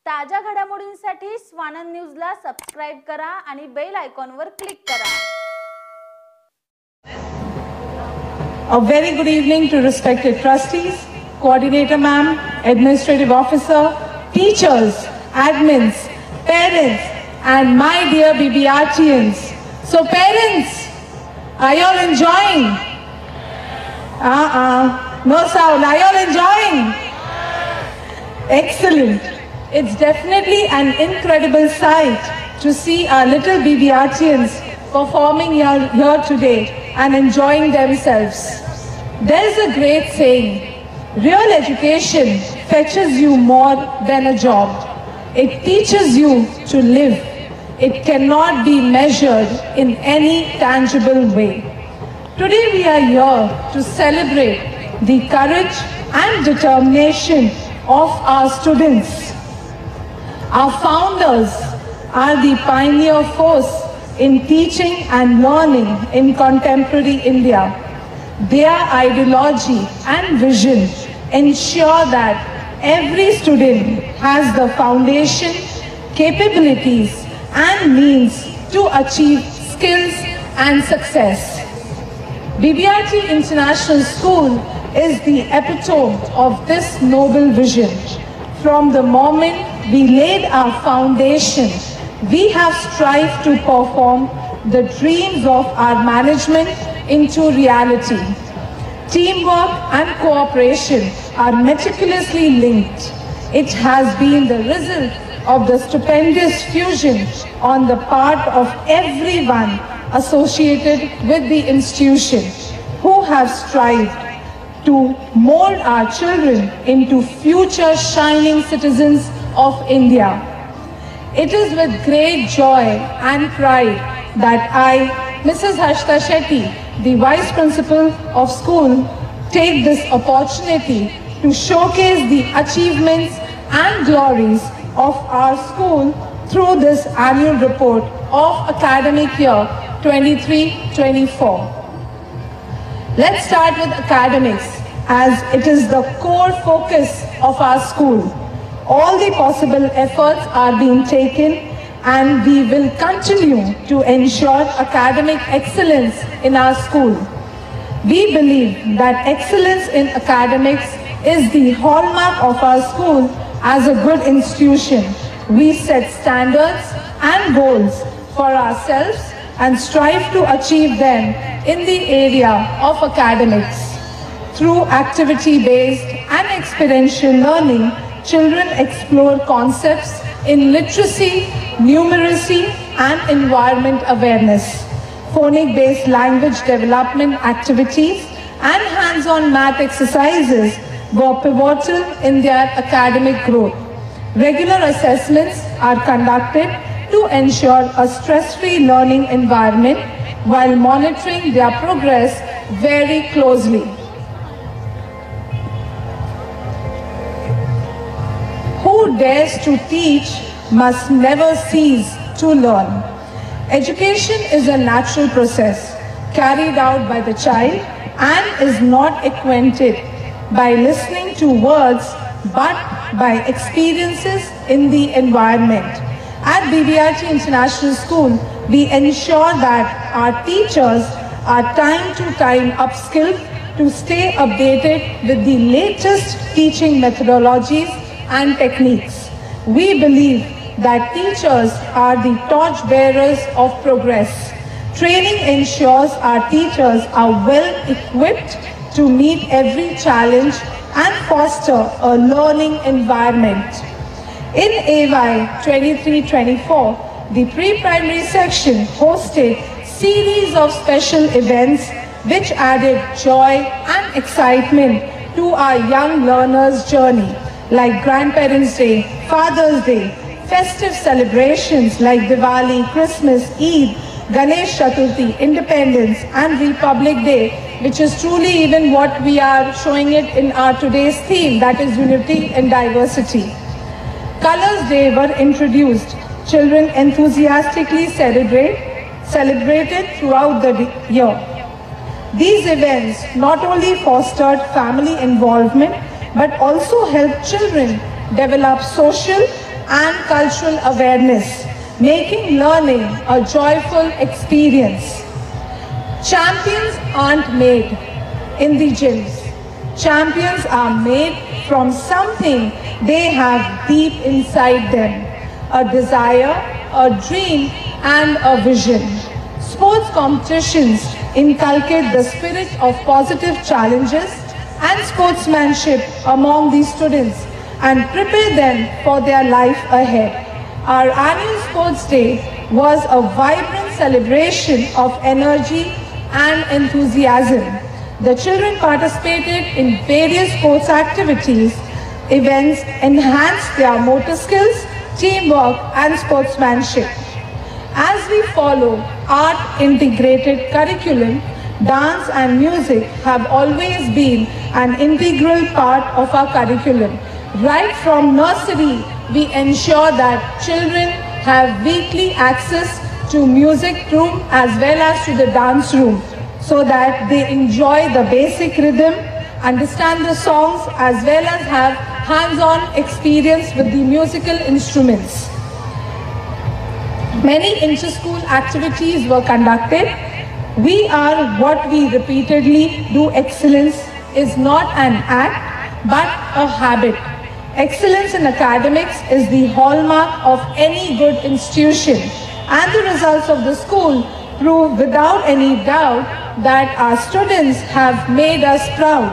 ताजा घडामोडींसाठी स्वानंद न्यूजला सबस्क्राइब करा आणि बेल आयकॉनवर क्लिक करा. A very good evening to respected trustees, coordinator ma'am, administrative officer, teachers, admins, parents and my dear BBRTians. So parents, are you all enjoying? No sound. Are you all enjoying? Excellent. It's definitely an incredible sight to see our little BBRTians performing here today and enjoying themselves. There's a great saying, real education fetches you more than a job. It teaches you to live. It cannot be measured in any tangible way. Today we are here to celebrate the courage and determination of our students. Our founders are the pioneer force in teaching and learning in contemporary India. Their ideology and vision ensure that every student has the foundation, capabilities and means to achieve skills and success. BBRT International School is the epitome of this noble vision. From the moment we laid our foundation, we have strived to perform the dreams of our management into reality. Teamwork and cooperation are meticulously linked. It has been the result of the stupendous fusion on the part of everyone associated with the institution who have strived to mold our children into future shining citizens of India. It is with great joy and pride that I, Mrs. Harshita Shetty, the Vice Principal of school, take this opportunity to showcase the achievements and glories of our school through this annual report of academic year 23-24. Let's start with academics, as it is the core focus of our school. All the possible efforts are being taken and we will continue to ensure academic excellence in our school. We believe that excellence in academics is the hallmark of our school as a good institution. We set standards and goals for ourselves and strive to achieve them in the area of academics. Through activity-based and experiential learning, children explore concepts in literacy, numeracy and environment awareness. Phonic-based language development activities and hands-on math exercises were pivotal in their academic growth. Regular assessments are conducted to ensure a stress-free learning environment while monitoring their progress very closely. Who dares to teach must never cease to learn. Education is a natural process carried out by the child and is not acquainted by listening to words but by experiences in the environment. At BBRT International School, we ensure that our teachers are time to time upskilled to stay updated with the latest teaching methodologies and techniques. We believe that teachers are the torch bearers of progress. Training ensures our teachers are well equipped to meet every challenge and foster a learning environment. In AY 23-24, the pre-primary section hosted series of special events which added joy and excitement to our young learners' journey, like Grandparents' Day, Father's Day, festive celebrations like Diwali, Christmas, Eid, Ganesh Chaturthi, Independence and Republic Day, which is truly even what we are showing it in our today's theme, that is unity and diversity. Colors Day were introduced. Children enthusiastically celebrated throughout the year. These events not only fostered family involvement but also helped children develop social and cultural awareness, making learning a joyful experience. Champions aren't made in the gyms. Champions are made from something they have deep inside them, a desire, a dream, and a vision. Sports competitions inculcate the spirit of positive challenges and sportsmanship among these students and prepare them for their life ahead. Our annual Sports Day was a vibrant celebration of energy and enthusiasm. The children participated in various sports activities. Events enhanced their motor skills, teamwork, and sportsmanship. As we follow art-integrated curriculum, dance and music have always been an integral part of our curriculum. Right from nursery, we ensure that children have weekly access to music room as well as to the dance room so that they enjoy the basic rhythm, understand the songs as well as have hands-on experience with the musical instruments. Many inter-school activities were conducted. We are what we repeatedly do. Excellence is not an act but a habit. Excellence in academics is the hallmark of any good institution, and the results of the school prove without any doubt that our students have made us proud.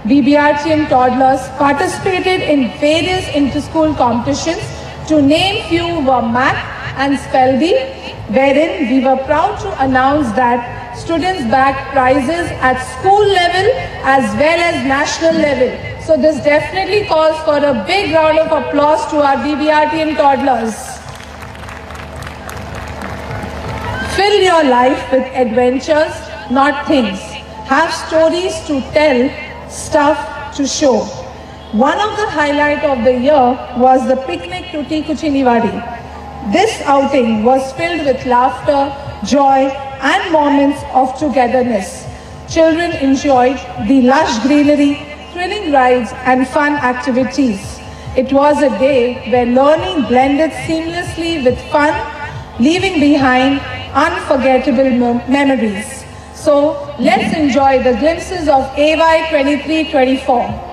BBRTM toddlers participated in various inter-school competitions. To name few were MAC and Speldy, wherein we were proud to announce that students bagged prizes at school level as well as national level. So this definitely calls for a big round of applause to our BBRTM toddlers. Fill your life with adventures, not things. Have stories to tell, stuff to show. One of the highlights of the year was the picnic to Tikuchiniwadi. This outing was filled with laughter, joy, and moments of togetherness. Children enjoyed the lush greenery, thrilling rides, and fun activities. It was a day where learning blended seamlessly with fun, leaving behind unforgettable memories. So let's enjoy the glimpses of AY 23-24.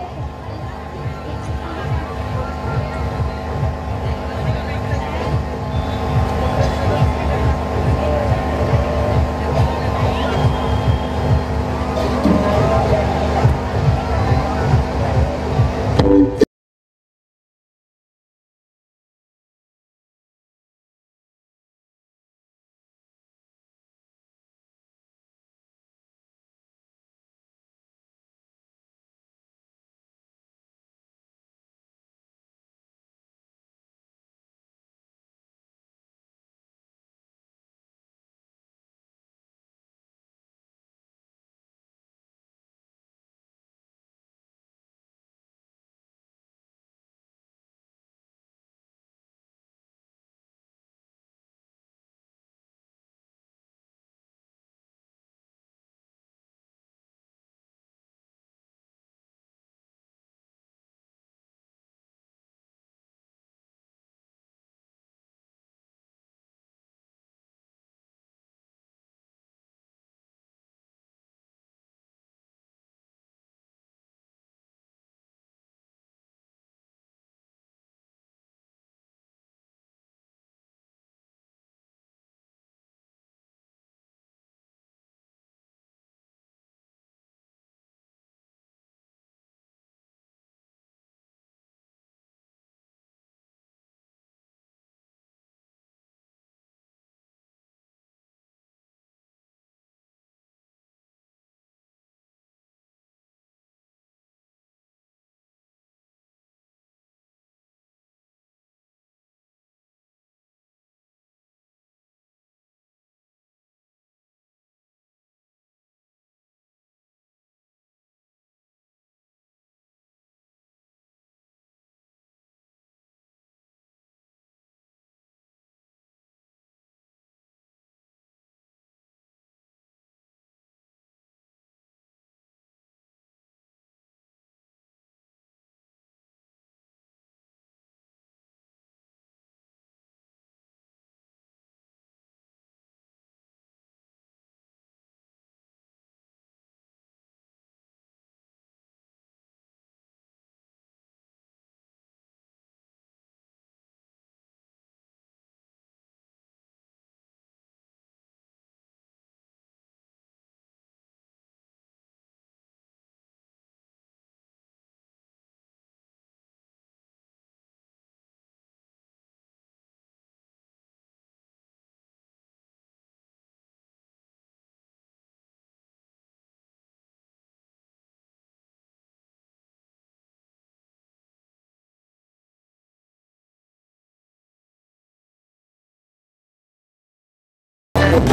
As we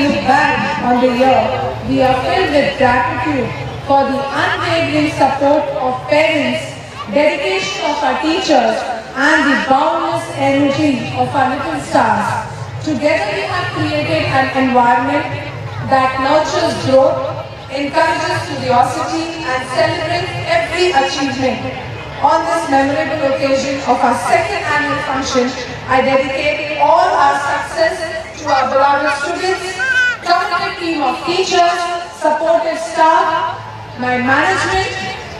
look back on the year, we are filled with gratitude for the unwavering support of parents, dedication of our teachers, and the boundless energy of our little stars. Together we have created an environment that nurtures growth, encourages curiosity, and celebrates every achievement. On this memorable occasion of our second annual function, I dedicate all our success to our beloved students, committed team of teachers, supportive staff, my management,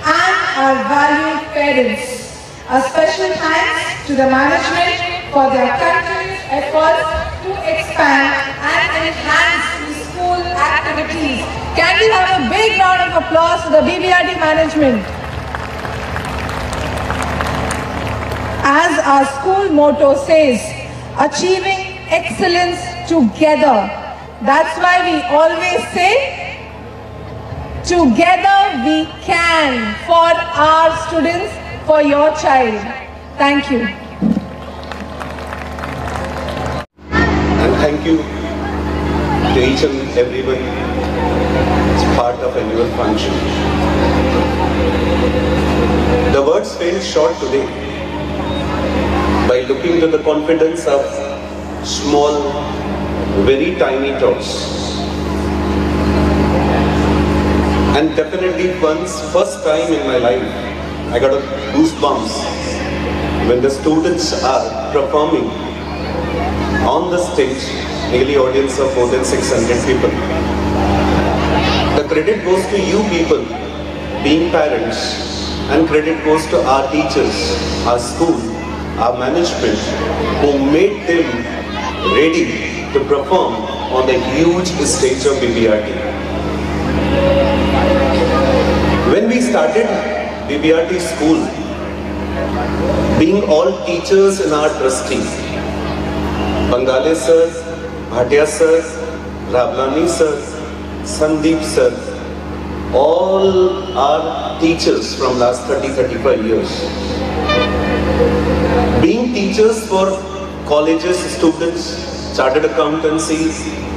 and our valued parents. A special thanks to the management for their continuous efforts to expand and enhance the school activities. Can we have a big round of applause to the BBRT management? As our school motto says, achieving excellence together. That's why we always say, together we can, for our students, for your child. Thank you. And thank you to each and everyone as part of annual function. The words fail short today by looking to the confidence of small, very tiny tots. And definitely once, first time in my life, I got a goosebumps when the students are performing on the stage, nearly audience of more than 600 people. The credit goes to you people, being parents, and credit goes to our teachers, our school, our management, who made them ready to perform on the huge stage of BBRT. When we started BBRT school, being all teachers in our trustee, Bangale sir, Bhatia sir, Ravlani sir, Sandeep sir, all are teachers from last 30-35 years. Being teachers for colleges, students, chartered accountancy,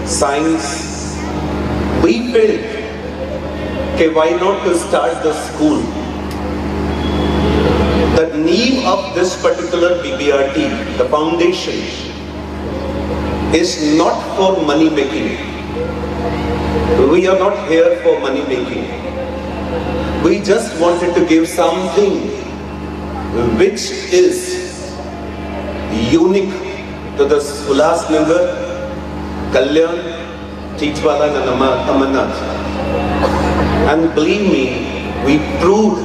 science, we felt, okay, why not to start the school? The name of this particular BBRT, the foundation, is not for money making. We are not here for money making. We just wanted to give something which is unique to the Ulhasnagar, Kalyan, Teachwala and Amarnath. And believe me, we proved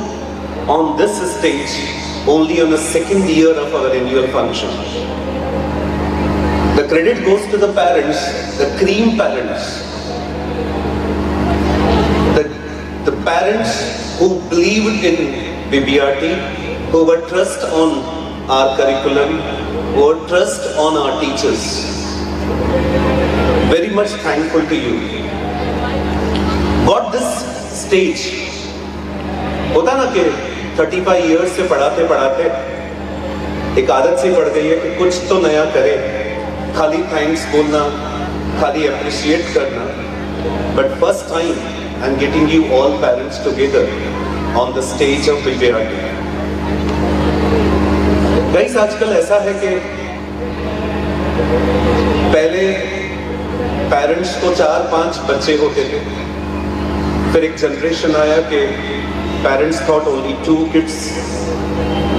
on this stage only on the second year of our annual function. The credit goes to the parents, the cream parents. The parents who believed in BBRT, who were trust on our curriculum, who were trust on our teachers. Very much thankful to you. Got this stage. होता ना कि 35 years से पढ़ाते पढ़ाते एक आदत सी पड़ गई है कि कुछ तो नया करे, खाली थैंक्स बोलना, खाली अप्रिशिएट करना. But first time I'm getting you all parents together on the stage of BBRT. Guys, आजकल ऐसा है कि पहले पेरेंट्स को 4-5 बच्चे होते थे, फिर एक जनरेशन आया कि parents thought only 2 kids,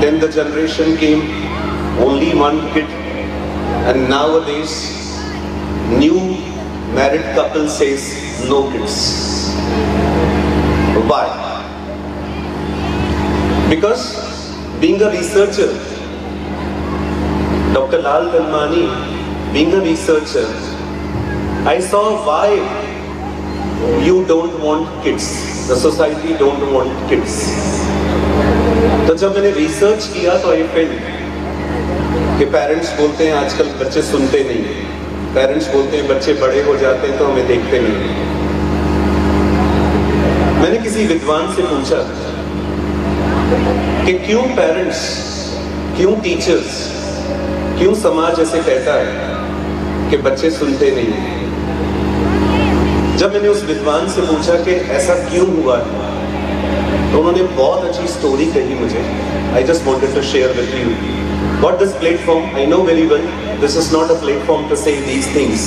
then the generation came only 1 kid, and nowadays new married couple says no kids. Why? Because being a researcher, Dr. Lal Dalmani, being a researcher, I saw why you don't want kids, the society don't want kids. तो जब मैंने research किया तो I felt कि parents बोलते हैं आजकल बच्चे सुनते नहीं, पेरेंट्स बोलते हैं बच्चे बड़े हो जाते हैं तो हमें देखते नहीं. मैंने किसी विद्वान से पूछा कि क्यों पेरेंट्स, क्यों टीचर्स, क्यों समाज ऐसे कहता है कि बच्चे सुनते नहीं हैं। जब मैंने उस विद्वान से पूछा कि ऐसा क्यों हुआ है, तो उन्होंने बहुत अच्छी स्टोरी कही मुझे। I just wanted to share with you. What this platform, I know very well, this is not a platform to say these things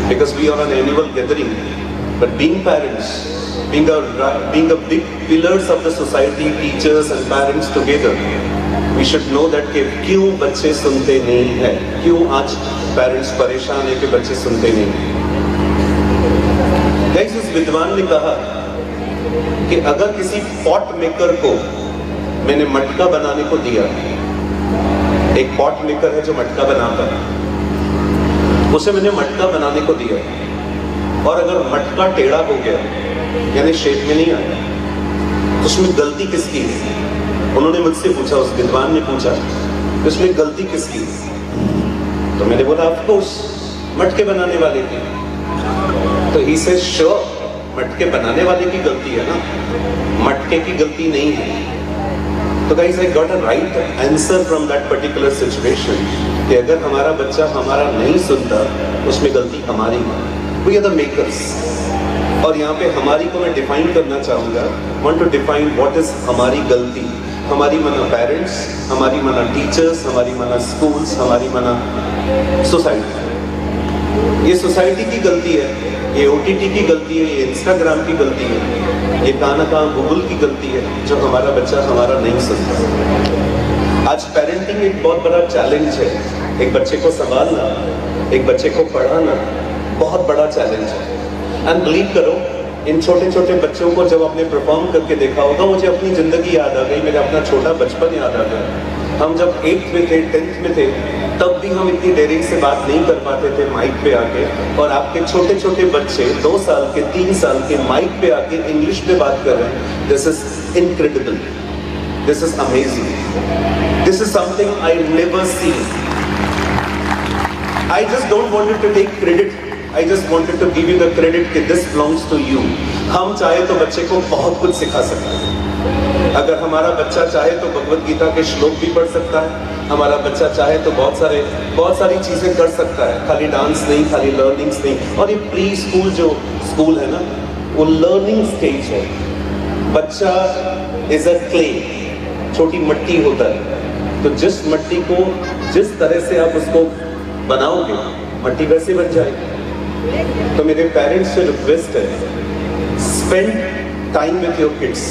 because we are an annual gathering. But being parents, being a big pillars of the society, teachers and parents together, we should know that कि क्यों बच्चे सुनते नहीं हैं, क्यों आज parents परेशान हैं कि बच्चे सुनते नहीं हैं। Guys, उस विद्वान ने कहा कि अगर किसी पॉट मेकर को मैंने मटका बनाने को दिया, एक पॉट मेकर है जो मटका बनाता है, उसे मैंने मटका बनाने को दिया और अगर मटका टेढ़ा हो गया यानी शेप में नहीं आया तो उसमें गलती किसकी है? उन्होंने मुझसे पूछा, उस विद्वान ने पूछा कि उसमें गलती किसकी है? तो मैंने बोला ऑफ कोर्स मटके बनाने वाले की। तो ही से श्योर मटके बनाने वाले की गलती है ना, मटके की गलती नहीं है। तो guys I got a right answer from that particular situation कि अगर हमारा बच्चा हमारा नहीं सुनता उसमें गलती हमारी है। We are the makers. और यहाँ पे हमारी को मैं डिफाइन करना चाहूँगा, want to define what is हमारी गलती। हमारी मना पेरेंट्स, हमारी मना टीचर्स, हमारी मना स्कूल्स, हमारी मना सोसाइटी। ये सोसाइटी की गलती है, ये OTT की गलती है, ये इंस्टाग्राम की गलती है, ये कहाँ ना कहाँ गूगल की गलती है जो हमारा बच्चा हमारा नहीं सुनता। आज पेरेंटिंग एक बहुत बड़ा चैलेंज है। एक बच्चे को संभालना, एक बच्चे को पढ़ाना बहुत बड़ा चैलेंज है। एंड बिलीव करो, इन छोटे छोटे बच्चों को जब आपने परफॉर्म करके देखा होगा, मुझे अपनी ज़िंदगी याद आ गई, मेरा अपना छोटा बचपन याद आ गया। हम जब 8th में थे, 10th में थे, तब भी हम इतनी देरी से बात नहीं कर पाते थे माइक पे आके, और आपके छोटे छोटे बच्चे 2 साल के 3 साल के माइक पे आके इंग्लिश में बात कर रहे हैं। This is incredible, this is amazing, this is something I never seen. I just don't wanted to take credit, I just wanted to give you the credit कि this belongs to you। हम चाहे तो बच्चे को बहुत कुछ सिखा सकते हैं। अगर हमारा बच्चा चाहे तो भगवत गीता के श्लोक भी पढ़ सकता है, हमारा बच्चा चाहे तो बहुत सारी चीज़ें कर सकता है, खाली डांस नहीं, खाली लर्निंग्स नहीं। और ये प्री स्कूल जो स्कूल है ना, वो लर्निंग स्टेज है। बच्चा इज अ क्ले, छोटी मिट्टी होता है, तो जिस मिट्टी को जिस तरह से आप उसको बनाओगे मिट्टी वैसे बन जाएगी। तो मेरे पेरेंट्स से रिक्वेस्ट है, spend time with your kids.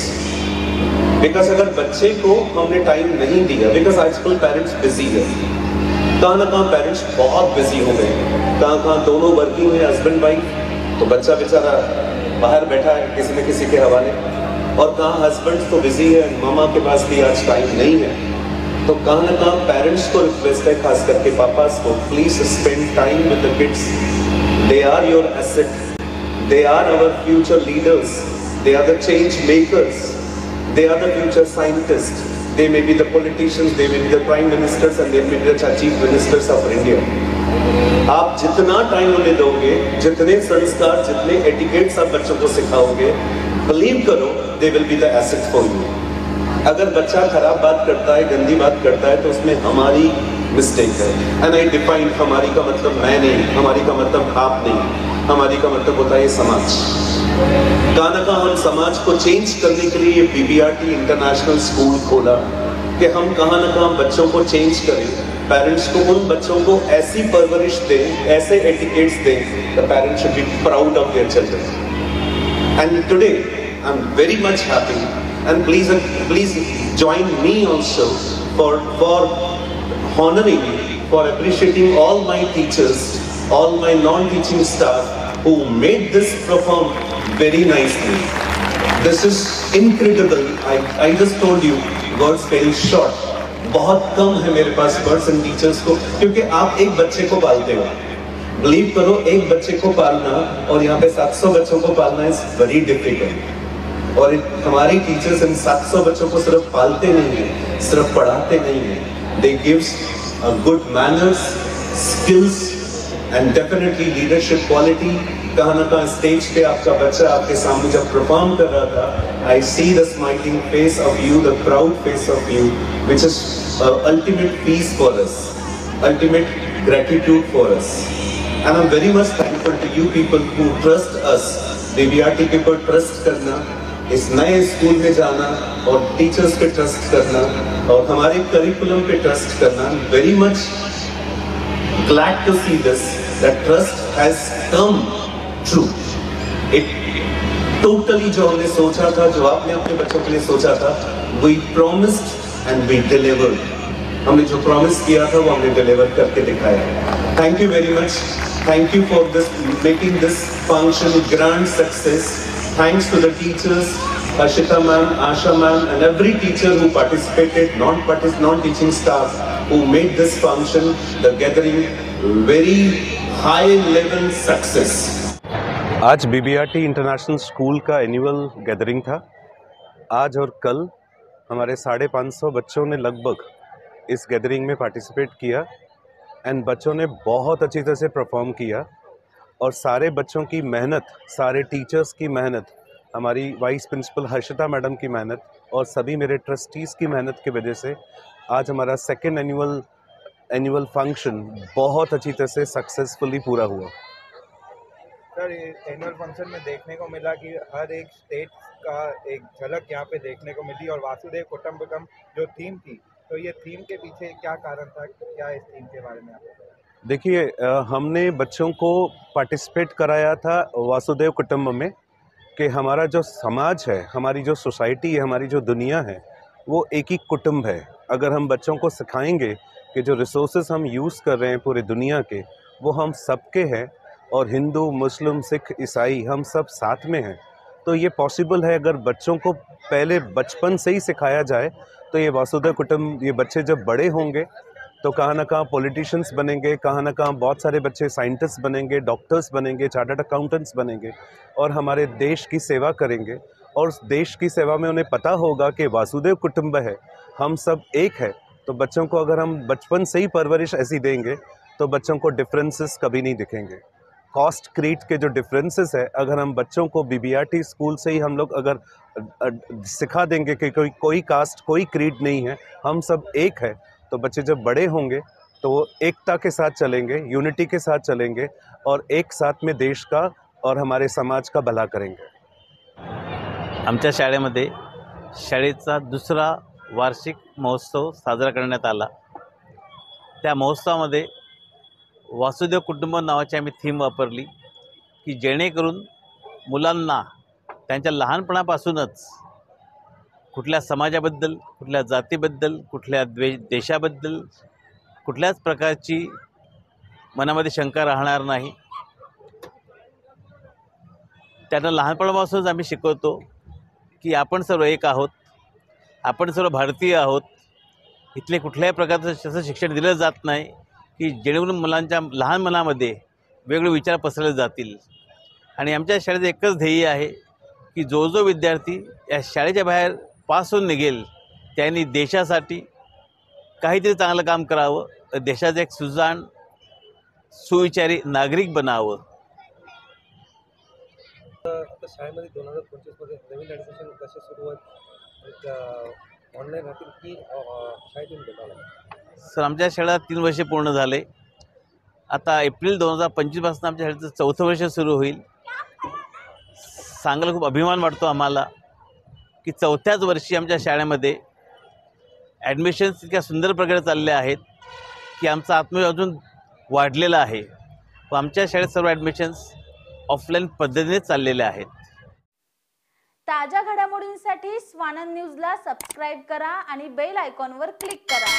Because अगर बच्चे को हमने टाइम नहीं दिया, बिकॉज आजकल पेरेंट्स बिजी है, कहाँ ना कहाँ पेरेंट्स बहुत बिजी हो गए, कहाँ कहाँ दोनों वर्किंग है, हस्बैंड वाइफ, तो बच्चा बेचारा बाहर बैठा है किसी न किसी के हवाले, और कहाँ हस्बैंड तो बिजी है, मामा के पास भी आज टाइम नहीं है। तो कहाँ ना कहाँ पेरेंट्स को रिक्वेस्ट है, खास करके पापास को, please spend time with the kids. They are your asset. They are our future leaders. They are the change makers. They are the future scientists. They may be the politicians, they may be the prime ministers, and they may be the chief ministers of India. आप जितना time उन्हें दोगे, जितने संस्कार, जितने etiquettes आप बच्चों को सिखाओगे, बिलीव करो, they will be the asset for you. अगर बच्चा खराब बात करता है, गंदी बात करता है, तो उसमें हमारी मिस्टेक है। एंड आई डिफाइन, हमारी का मतलब मैं नहीं, हमारी का मतलब आप नहीं, हमारी का मतलब होता है ये समाज। कहाँ ना कहाँ हम समाज को चेंज करने के लिए ये BBRT इंटरनेशनल स्कूल खोला कि हम कहाँ ना कहाँ बच्चों को चेंज करें। पेरेंट्स को, उन बच्चों को ऐसी परवरिश दें, ऐसे एटिकेट्स दें, the parents should be proud of their children. And today I am very much happy, and please join me also for honoring, for appreciating all my teachers, all my non-teaching staff who made this perform very nicely. This is incredible. I just told you, words fell short. बहुत कम है मेरे पास words and teachers को, क्योंकि आप एक बच्चे को पालते हो। बिलीव करो, एक बच्चे को पालना और यहाँ पे 700 बच्चों को पालना इज वेरी डिफिकल्ट। और हमारी टीचर्स इन 700 बच्चों को सिर्फ पालते नहीं है, सिर्फ पढ़ाते नहीं है, they gives good manners, skills and definitely leadership quality कहाँ ना कहाँ स्टेज पे आपका बच्चा आपके सामने जब परफॉर्म कर रहा था, I see the smiling face of you, the proud face of you, which is ultimate peace for us, ultimate gratitude for us, and I'm very much thankful to you people who trust us. BBRT के पर trust करना, इस नए school में जाना और teachers पे trust करना और हमारे करिकुलम पे ट्रस्ट करना. Very much glad to see this, that trust has come true. It totally जो हमने सोचा था, जो आपने अपने बच्चों के लिए सोचा था, we promised and we delivered. हमने जो प्रॉमिस किया था वो हमने डिलीवर करके दिखाया. Thank you very much. Thank you for this making this function grand success. Thanks to the teachers, Harshita ma'am, Asha ma'am, and every teacher who participated, non-teaching staff who made this function, the gathering, very high level success. आज BBRT international school का annual gathering था. आज और कल हमारे 550 बच्चों ने लगभग इस गैदरिंग में पार्टिसिपेट किया एंड बच्चों ने बहुत अच्छी तरह से परफॉर्म किया. और सारे बच्चों की मेहनत, सारे टीचर्स की मेहनत, हमारी वाइस प्रिंसिपल हर्षिता मैडम की मेहनत और सभी मेरे ट्रस्टीज़ की मेहनत की वजह से आज हमारा सेकेंड एनुअल फंक्शन बहुत अच्छी तरह से सक्सेसफुली पूरा हुआ. सर, एनुअल फंक्शन में देखने को मिला कि हर एक स्टेट का एक झलक यहाँ पे देखने को मिली और वासुदेव कुटुंबकम जो थीम थी, तो ये थीम के पीछे क्या कारण था, क्या इस थीम के बारे में आप बताएं? देखिए, हमने बच्चों को पार्टिसिपेट कराया था वासुदेव कुटुंबकम में कि हमारा जो समाज है, हमारी जो सोसाइटी है, हमारी जो दुनिया है, वो एक ही कुटुंब है. अगर हम बच्चों को सिखाएंगे कि जो रिसोर्सेज हम यूज़ कर रहे हैं पूरे दुनिया के, वो हम सबके हैं और हिंदू, मुस्लिम, सिख, ईसाई हम सब साथ में हैं, तो ये पॉसिबल है. अगर बच्चों को पहले बचपन से ही सिखाया जाए तो ये वासुदेव कुटुंब, ये बच्चे जब बड़े होंगे तो कहाँ ना कहाँ पॉलिटिशियंस बनेंगे, कहाँ ना कहाँ बहुत सारे बच्चे साइंटिस्ट बनेंगे, डॉक्टर्स बनेंगे, चार्टर्ड अकाउंटेंट्स बनेंगे और हमारे देश की सेवा करेंगे. और उस देश की सेवा में उन्हें पता होगा कि वासुदेव कुटुंब है, हम सब एक है. तो बच्चों को अगर हम बचपन से ही परवरिश ऐसी देंगे तो बच्चों को डिफरेंसेस कभी नहीं दिखेंगे. कॉस्ट क्रीड के जो डिफरेंसेस है, अगर हम बच्चों को BBRT स्कूल से ही हम लोग अगर सिखा देंगे कि कोई कास्ट, कोई क्रीड नहीं है, हम सब एक है, तो बच्चे जब बड़े होंगे तो वो एकता के साथ चलेंगे, यूनिटी के साथ चलेंगे और एक साथ में देश का और हमारे समाज का भला करेंगे. आमच्या शाळेमध्ये शाळेचा दुसरा वार्षिक महोत्सव साजरा करण्यात आला. त्या महोत्सवामध्ये वासुदेव कुटुंब नावाची आम्ही थीम वापरली की जेणेकरून मुलांना त्यांच्या लहानपणापासूनच कुठल्या समाजाबद्दल, कुठल्या जातीबद्दल, कुठल्या देशाबद्दल कुठल्याच प्रकारची मनामध्ये शंका राहणार नाही. त्यांना लहानपणापासूनच आम्ही शिकवतो की आपण सर्व एक आहोत, आपण सर्व भारतीय आहोत. इथले कुठल्याही प्रकारचं असं शिक्षण दिलं जात नाही की जेणेकरून मुलांच्या लहान मनामध्ये वेगळे विचार पसरले जातील. आणि आमच्या शाळेचं एकच ध्येय आहे की जो विद्यार्थी या शाळेच्या बाहेर पास होऊन निघेल त्यांनी देशासाठी काहीतरी चांगलं काम करावं, देशाचं एक सुजाण, सुविचारी नागरिक बनावं. आता शाळेमध्ये 2025 मध्ये नवीन ॲडमिशन कसं सुरू होईल, ऑनलाईन राहतील की शाळेतून भेटावं? सर, आमच्या शाळेला 3 वर्षे पूर्ण झाले. आता एप्रिल 2025 पासून आमच्या शाळेचं 4थं वर्ष सुरू होईल. सांगायला खूप अभिमान वाटतो आम्हाला की 4थ्याच वर्षी आमच्या शाळेमध्ये ॲडमिशन्स इतक्या सुंदर प्रकारे चालले आहेत की आमचा आत्मविश्वास अजून वाढलेला आहे. व आमच्या शाळेत सर्व ॲडमिशन्स ऑफलाईन पद्धतीने चाललेले आहेत. ताज्या घडामोडींसाठी स्वानंद न्यूजला सबस्क्राईब करा आणि बेल आयकॉनवर क्लिक करा.